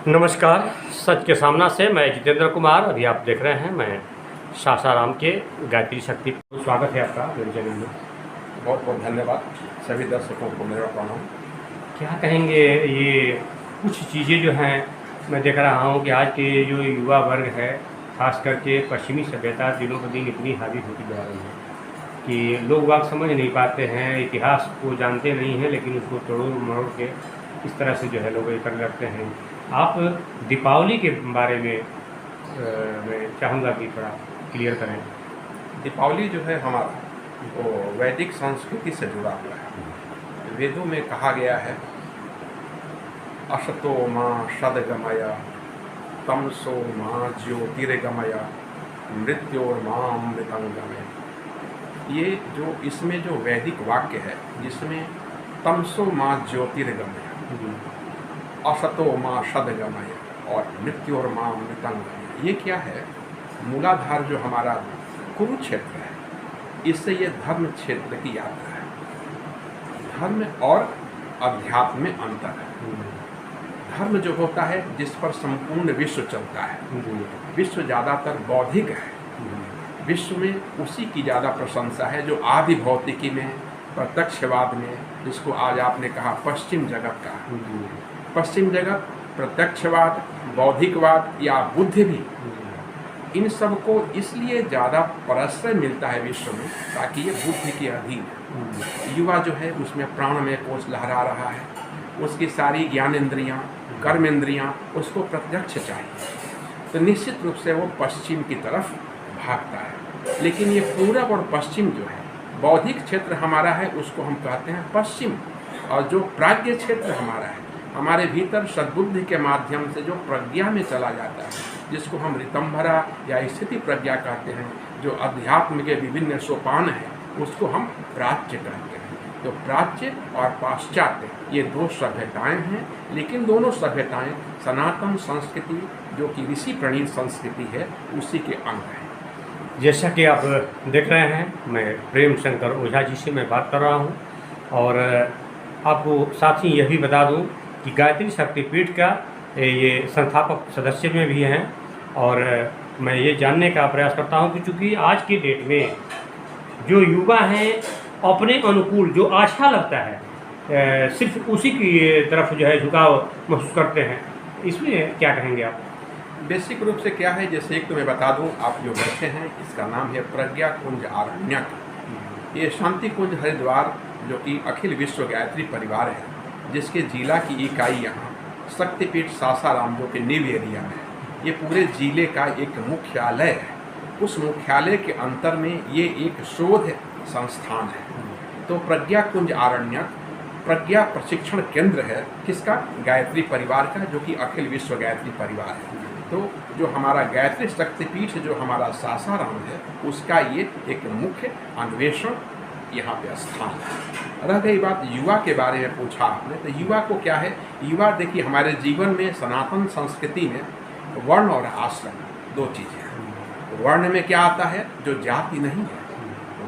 नमस्कार। सच के सामना से मैं जितेंद्र कुमार। अभी आप देख रहे हैं मैं सासाराम के गायत्री शक्ति। स्वागत है आपका मेरे चैनल में। बहुत बहुत धन्यवाद। सभी दर्शकों को मेरा प्रणाम। क्या कहेंगे, ये कुछ चीज़ें जो हैं मैं देख रहा हूँ कि आज के जो युवा वर्ग है, खास करके पश्चिमी सभ्यता दिनों ब दिन इतनी हावी होती जा रही है कि लोग बात समझ नहीं पाते हैं, इतिहास को जानते नहीं हैं, लेकिन उसको तोड़ मरोड़ के इस तरह से जो है लोग ये करने लगते हैं। आप दीपावली के बारे में मैं चाहूँगा कि थोड़ा क्लियर करें। दीपावली जो है हमारा वो वैदिक संस्कृति से जुड़ा हुआ है। वेदों में कहा गया है असतो माँ सदगमय तमसो माँ ज्योतिर्गमय मृत्योर्मामृतंगमय। ये जो इसमें जो वैदिक वाक्य है जिसमें तमसो माँ ज्योतिर्गमय, असतो माँ सदगमय और मृत्योर्मामृतंगमय, ये क्या है? मूलाधार जो हमारा कुरुक्षेत्र है, इससे ये धर्म क्षेत्र की यात्रा है। धर्म और अध्यात्म में अंतर है। धर्म जो होता है जिस पर संपूर्ण विश्व चलता है, विश्व ज़्यादातर बौद्धिक है। विश्व में उसी की ज़्यादा प्रशंसा है जो आदि भौतिकी में, प्रत्यक्षवाद में, जिसको आज आपने कहा पश्चिम जगत का, पश्चिम जगत, प्रत्यक्षवाद, बौद्धिकवाद या बुद्ध भी, इन सब को इसलिए ज़्यादा प्रश्रय मिलता है विश्व में ताकि ये बुद्धि के अधीन है। युवा जो है उसमें प्राणमय कोश लहरा रहा है, उसकी सारी ज्ञानेंद्रियाँ, कर्मेंद्रियाँ उसको प्रत्यक्ष चाहिए, तो निश्चित रूप से वो पश्चिम की तरफ भागता है। लेकिन ये पूरब और पश्चिम जो है, बौद्धिक क्षेत्र हमारा है उसको हम कहते हैं पश्चिम, और जो प्राज्ञ क्षेत्र हमारा है, हमारे भीतर सद्बुद्धि के माध्यम से जो प्रज्ञा में चला जाता है, जिसको हम ऋतंभरा या स्थिति प्रज्ञा कहते हैं, जो अध्यात्म के विभिन्न सोपान हैं, उसको हम प्राच्य कहते हैं। तो प्राच्य और पाश्चात्य ये दो सभ्यताएं हैं, लेकिन दोनों सभ्यताएं सनातन संस्कृति जो कि ऋषि प्रणीत संस्कृति है उसी के अंग हैं। जैसा कि आप देख रहे हैं, मैं प्रेम शंकर ओझा जी से मैं बात कर रहा हूं, और आपको साथ ही यह भी बता दूं कि गायत्री शक्तिपीठ का ये संस्थापक सदस्य में भी हैं, और मैं ये जानने का प्रयास करता हूं कि चूँकि आज की डेट में जो युवा हैं अपने अनुकूल जो अच्छा लगता है सिर्फ उसी की तरफ जो है झुकाव महसूस करते हैं, इसमें क्या कहेंगे आप? बेसिक रूप से क्या है, जैसे एक तो मैं बता दूं, आप जो बैठे हैं इसका नाम है प्रज्ञा कुंज आरण्यक। ये शांति कुंज हरिद्वार जो कि अखिल विश्व गायत्री परिवार है, जिसके जिला की इकाई यहाँ शक्तिपीठ सासाराम जो कि न्यू एरिया में है, ये पूरे जिले का एक मुख्यालय है। उस मुख्यालय के अंतर में ये एक शोध संस्थान है। तो प्रज्ञा कुंज आरण्यक प्रज्ञा प्रशिक्षण केंद्र है किसका? गायत्री परिवार का, जो कि अखिल विश्व गायत्री परिवार है। तो जो हमारा गायत्री शक्तिपीठ जो हमारा सासाराम है, उसका ये एक मुख्य अन्वेषण यहाँ पे स्थान है। रह गई बात युवा के बारे में पूछा आपने, तो युवा को क्या है? युवा देखिए, हमारे जीवन में सनातन संस्कृति में वर्ण और आश्रम दो चीज़ें हैं। वर्ण में क्या आता है? जो जाति नहीं है,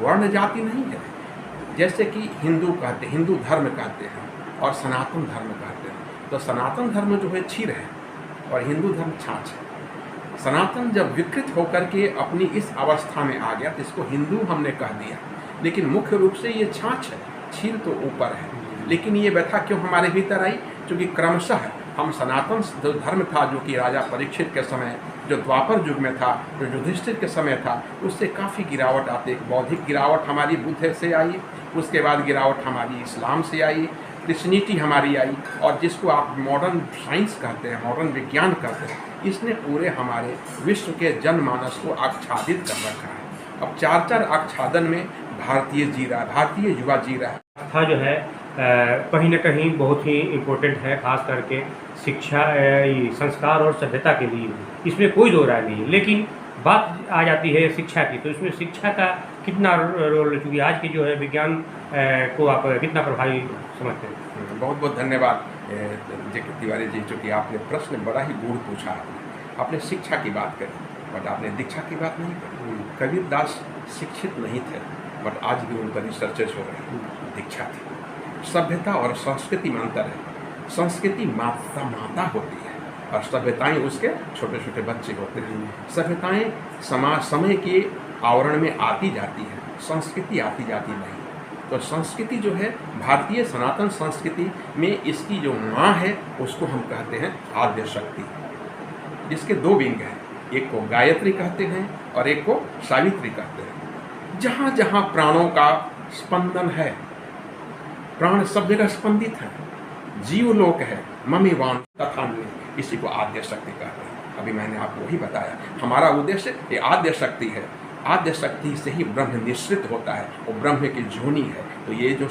वर्ण जाति नहीं है। जैसे कि हिंदू कहते, हिंदू धर्म कहते हैं और सनातन धर्म कहते हैं। तो सनातन धर्म जो है क्षीर है और हिंदू धर्म छाछ है। सनातन जब विकृत होकर के अपनी इस अवस्था में आ गया तो इसको हिंदू हमने कह दिया, लेकिन मुख्य रूप से ये छाछ है, क्षीर तो ऊपर है। लेकिन ये व्यथा क्यों हमारे भीतर आई? क्योंकि क्रमशः हम सनातन जो धर्म था, जो कि राजा परीक्षित के समय, जो द्वापर युग में था, जो युधिष्ठिर के समय था, उससे काफ़ी गिरावट आती है। बौद्धिक गिरावट हमारी बुद्ध से आई, उसके बाद गिरावट हमारी इस्लाम से आई, क्रिश्चियनिटी हमारी आई, और जिसको आप मॉडर्न साइंस कहते हैं, मॉडर्न विज्ञान कहते हैं, इसने पूरे हमारे विश्व के जनमानस को आच्छादित कर रखा है। अब चार चार आच्छादन में भारतीय जी रहा है, भारतीय युवा जी रहा है। था जो है कहीं ना कहीं बहुत ही इम्पोर्टेंट है, खास करके शिक्षा, संस्कार और सभ्यता के लिए, इसमें कोई दो राय नहीं है। लेकिन बात आ जाती है शिक्षा की, तो इसमें शिक्षा का कितना रोल, चूँकि आज की जो है विज्ञान को आप कितना प्रभावी समझते हैं? बहुत बहुत धन्यवाद तिवारी जी, चूँकि आपने प्रश्न बड़ा ही गूढ़ पूछा। आपने शिक्षा की बात करी, बट आपने दीक्षा की बात नहीं करी। कबीर दास शिक्षित नहीं थे, बट आज भी उन पर रिसर्चेस हो रहे हैं, दीक्षा थी। सभ्यता और संस्कृति में अंतर है। संस्कृति माता होती है और सभ्यताएं उसके छोटे छोटे बच्चे होते हैं। सभ्यताएं समय के आवरण में आती जाती है, संस्कृति आती जाती नहीं। तो संस्कृति जो है भारतीय सनातन संस्कृति में इसकी जो माँ है उसको हम कहते हैं आद्य शक्ति, जिसके दो विंग हैं, एक को गायत्री कहते हैं और एक को सावित्री कहते हैं। जहाँ जहाँ प्राणों का स्पंदन है, प्राण सब जगह स्पंदित है, जीवलोक है, ममिवान तथा अन्य, इसी को आद्य शक्ति कहते हैं। अभी मैंने आपको वही बताया, हमारा उद्देश्य ये आद्य शक्ति है। आद्य शक्ति से ही ब्रह्म निश्चित होता है, वो ब्रह्म की जोनी है। तो ये जो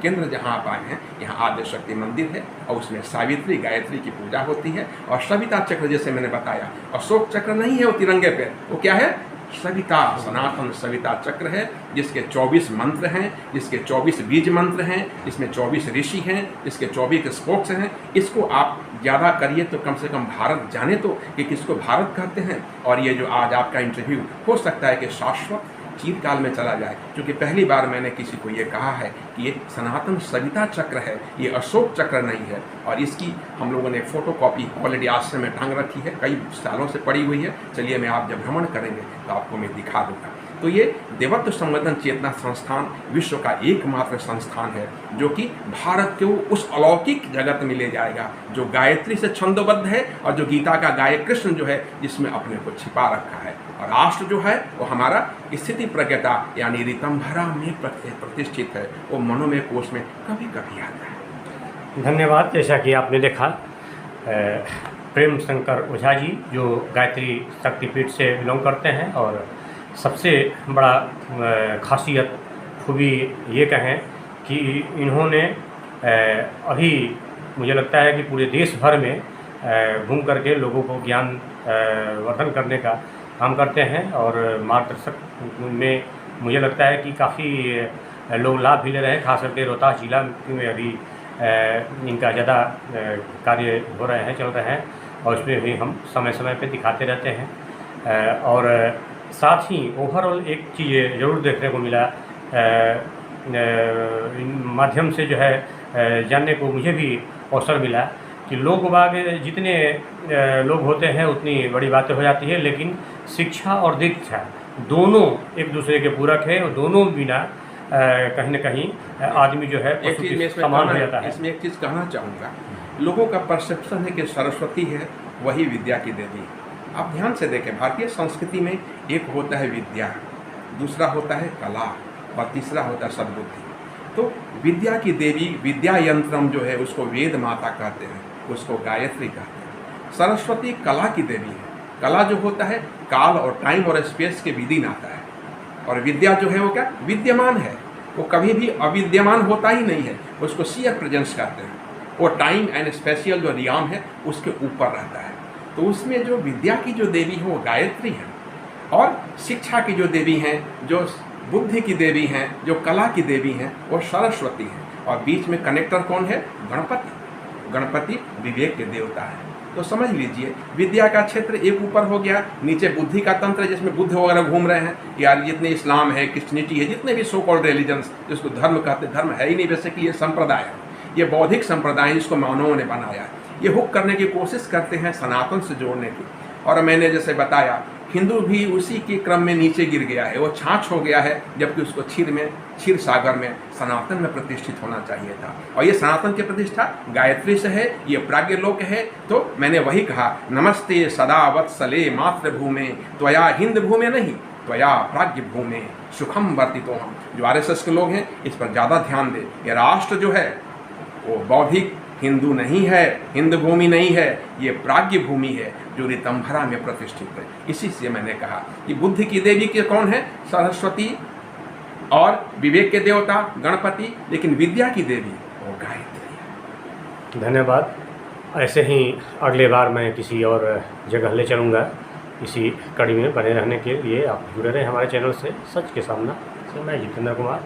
केंद्र जहाँ आप आए हैं, यहाँ आद्य शक्ति मंदिर है और उसमें सावित्री गायत्री की पूजा होती है। और सविता चक्र जैसे मैंने बताया, अशोक चक्र नहीं है वो तिरंगे पे, वो क्या है? सविता, सनातन सविता चक्र है, जिसके 24 मंत्र हैं, जिसके 24 बीज मंत्र हैं, इसमें 24 ऋषि हैं, इसके 24 स्पोक्स हैं। इसको आप ज़्यादा करिए तो कम से कम भारत जाने तो कि किसको भारत कहते हैं। और ये जो आज आपका इंटरव्यू हो सकता है कि शाश्वत चिरकाल में चला जाए, क्योंकि पहली बार मैंने किसी को ये कहा है कि ये सनातन सविता चक्र है, ये अशोक चक्र नहीं है। और इसकी हम लोगों ने फोटो कॉपी ऑलरेडी आश्रम में टांग रखी है, कई सालों से पड़ी हुई है। चलिए मैं आप जब भ्रमण करेंगे तो आपको मैं दिखा दूंगा। तो ये देवत्व संवर्धन चेतना संस्थान विश्व का एकमात्र संस्थान है जो कि भारत को उस अलौकिक जगत में ले जाएगा जो गायत्री से छंदोबद्ध है और जो गीता का गायक कृष्ण जो है जिसमें अपने को छिपा रखा है। और राष्ट्र जो है वो हमारा स्थिति प्रज्ञता यानी ऋतंभरा में प्रतिष्ठित है, वो मनोमय कोश में कभी कभी आता है। धन्यवाद। जैसा कि आपने देखा, प्रेम शंकर ओझा जी जो गायत्री शक्तिपीठ से बिलोंग करते हैं और सबसे बड़ा खासियत खूबी ये कहें कि इन्होंने अभी मुझे लगता है कि पूरे देश भर में घूम करके लोगों को ज्ञान वर्धन करने का काम करते हैं और मार्गदर्शक में मुझे लगता है कि काफ़ी लोग लाभ भी ले रहे हैं। खास करके रोहतास जिला में अभी इनका ज़्यादा कार्य हो रहे हैं, चल रहे हैं और उसमें भी हम समय समय पे दिखाते रहते हैं। और साथ ही ओवरऑल एक चीज़ ज़रूर देखने को मिला, माध्यम से जो है जानने को मुझे भी अवसर मिला कि लोग बाग जितने लोग होते हैं उतनी बड़ी बातें हो जाती है, लेकिन शिक्षा और दीक्षा दोनों एक दूसरे के पूरक है और दोनों बिना कहीं ना कहीं आदमी जो है एक चीज़ समान हो जाता है। इसमें एक चीज़ कहना चाहूँगा, लोगों का परसेप्शन है कि सरस्वती है वही विद्या की देवी। आप ध्यान से देखें, भारतीय संस्कृति में एक होता है विद्या, दूसरा होता है कला और तीसरा होता है सद्बुद्धि। तो विद्या की देवी विद्या यंत्रम जो है उसको वेद माता कहते हैं, उसको गायत्री कहते हैं। सरस्वती कला की देवी है। कला जो होता है काल और टाइम और स्पेस के विधि आता है, और विद्या जो है वो क्या विद्यमान है, वो कभी भी अविद्यमान होता ही नहीं है, उसको सियर प्रेजेंस कहते हैं। वो टाइम एंड स्पेशियल जो रियाम है उसके ऊपर रहता है। तो उसमें जो विद्या की जो देवी है वो गायत्री है, और शिक्षा की जो देवी हैं, जो बुद्धि की देवी हैं, जो कला की देवी हैं, वो सरस्वती हैं। और बीच में कनेक्टर कौन है? गणपति। गणपति विवेक के देवता है। तो समझ लीजिए विद्या का क्षेत्र एक ऊपर हो गया, नीचे बुद्धि का तंत्र जिसमें बुद्ध वगैरह घूम रहे हैं। यार जितने इस्लाम है, क्रिश्चियनिटी है, जितने भी सो कॉल्ड रिलीजन्स जिसको धर्म कहते, धर्म है ही नहीं बेसिकली, ये संप्रदाय है, ये बौद्धिक संप्रदाय जिसको मानवों ने बनाया। ये हुक करने की कोशिश करते हैं सनातन से जोड़ने की। और मैंने जैसे बताया हिंदू भी उसी के क्रम में नीचे गिर गया है, वो छाछ हो गया है, जबकि उसको क्षीर सागर में सनातन में प्रतिष्ठित होना चाहिए था। और ये सनातन की प्रतिष्ठा गायत्री से है, ये प्राज्ञ लोक है। तो मैंने वही कहा, नमस्ते सदा वत्सले मातृभूमे त्वया हिंद भूमे नहीं त्वया प्राज्ञ भूमे सुखम वर्तितो हम। जो आरएसएस के लोग हैं इस पर ज़्यादा ध्यान दें। ये राष्ट्र जो है वो बौद्धिक हिंदू नहीं है, हिंद भूमि नहीं है, ये प्राज्ञ भूमि है जो ऋतंभरा में प्रतिष्ठित है। इसी से मैंने कहा कि बुद्धि की देवी के कौन है? सरस्वती, और विवेक के देवता गणपति, लेकिन विद्या की देवी वो गायत्री है। धन्यवाद। ऐसे ही अगले बार मैं किसी और जगह ले चलूँगा। इसी कड़ी में बने रहने के लिए आप जुड़े रहे हमारे चैनल से। सच के सामना से मैं जितेंद्र कुमार।